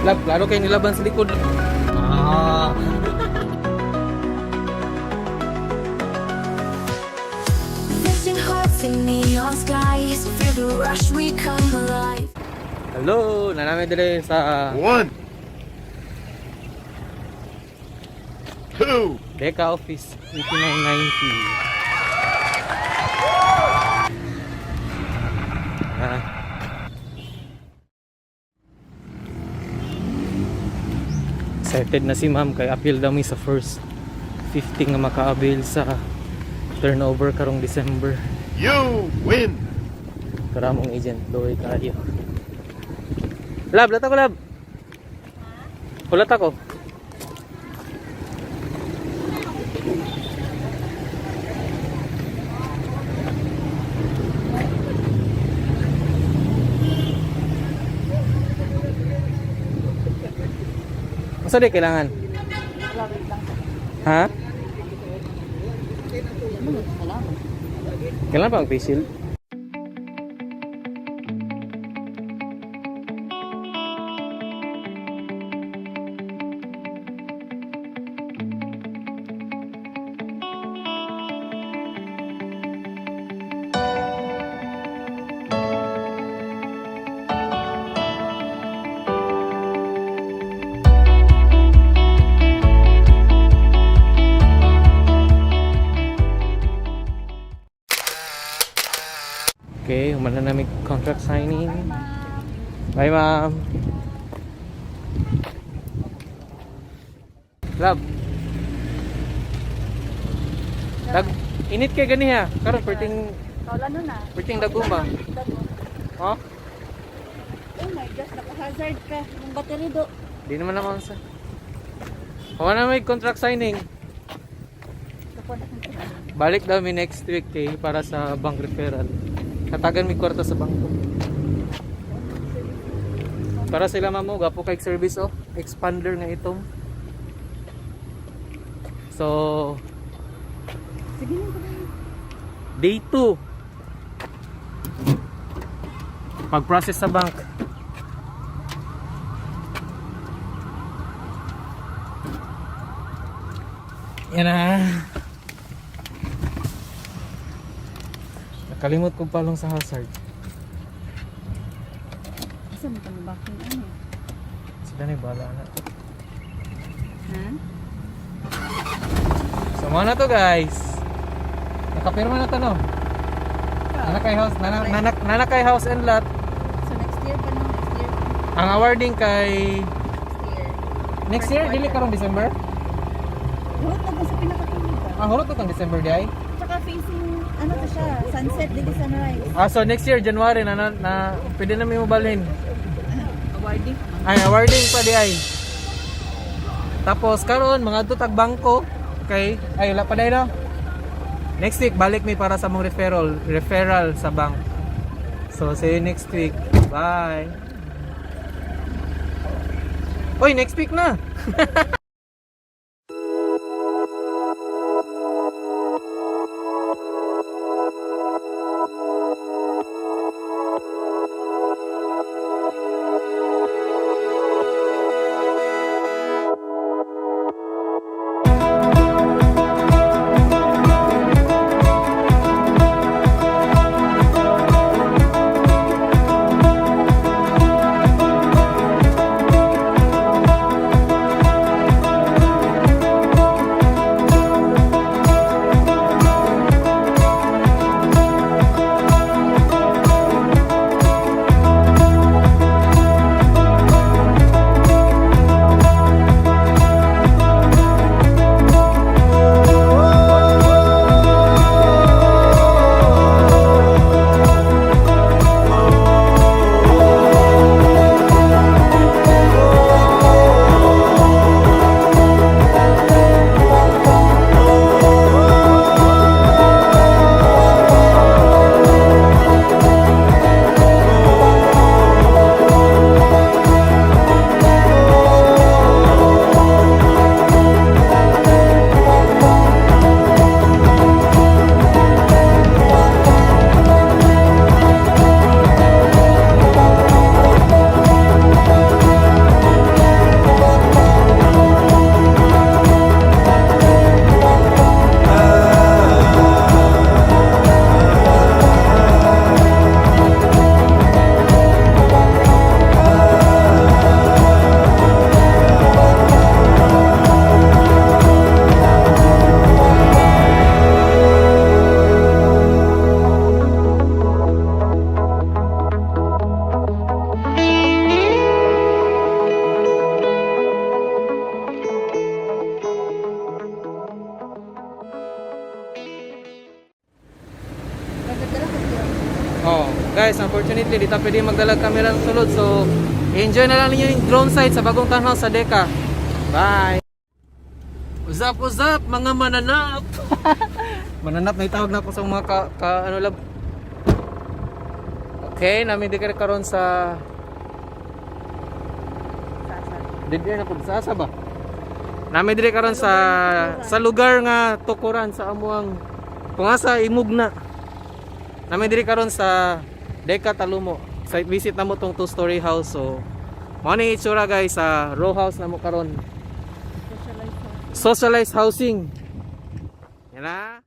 Lab, lalo kayo nilaban sa likod. Ah. Missing hearts in neon skies. Feel the rush, we come alive. Hello, nanami dire sa 1, 2, Deca Office 8990. Excited na si ma'am kay appeal daw mi sa first 50 nga maka-avail sa turnover karong December. you win. Karamong agent, doy kayo. Lab, lata ko lab. Kulat ako. Masa di kailangan? Ha? Kailangan pa ang face shield? Okay, umana na may contract signing. Bye, ma'am. Love. Init kay gani ha. Karon perting Kaulan nun na. daguma. Oh, Oh my gosh, naka-hazard ka. Yung battery do. di naman naman sa. Umana na may contract signing. Kapon na kang Balik daw mi next week kay para sa bank referral. Katagan mi kwarta sa bangko. Para sila mamo gapo kay service oh, expander nga itong. So, Sige na. day 2. Pag-process sa bank. Yan na. Nakalimot ko palong sa hazard. Asa mo kang baking ano? Sila na bala na. Ha? So mga na to guys. Nakapirma na to no. Nanakay house, nanakay house and lot. So next year pa no? Next year pa. Ang awarding kay Next year. next year dili karong December. Hurot na ba sa pinakatulog ka? Ang hulot itong December di ay. Tsaka facing, ano to siya? Sunset, dito sunrise. So next year January na pwede na may mobalin. Awarding. Ay awarding pa di ay. Tapos karon mga tutag bangko kay ay wala pa dai no. Next week balik mi para sa mong referral sa bank. So see you next week. Bye. Oy, next week na. guys, unfortunately di ta pwede magdala camera sa sulod. So enjoy na lang ninyo yung drone sight sa bagong tanhaw sa Deka. Bye. Usap mga mananap. Mananap na itawag na ako sa mga ano lab. Okay, namin di ka karon sa Did na pud sa ba? Namin dire karon sa lugar nga tukuran sa amuang pungasa Imugna. Namin dire karon sa Deka Talumo. Site visit namo tong 2-story house. So mao ni itsura guys sa row house namo karon. Socialized housing. Yan na.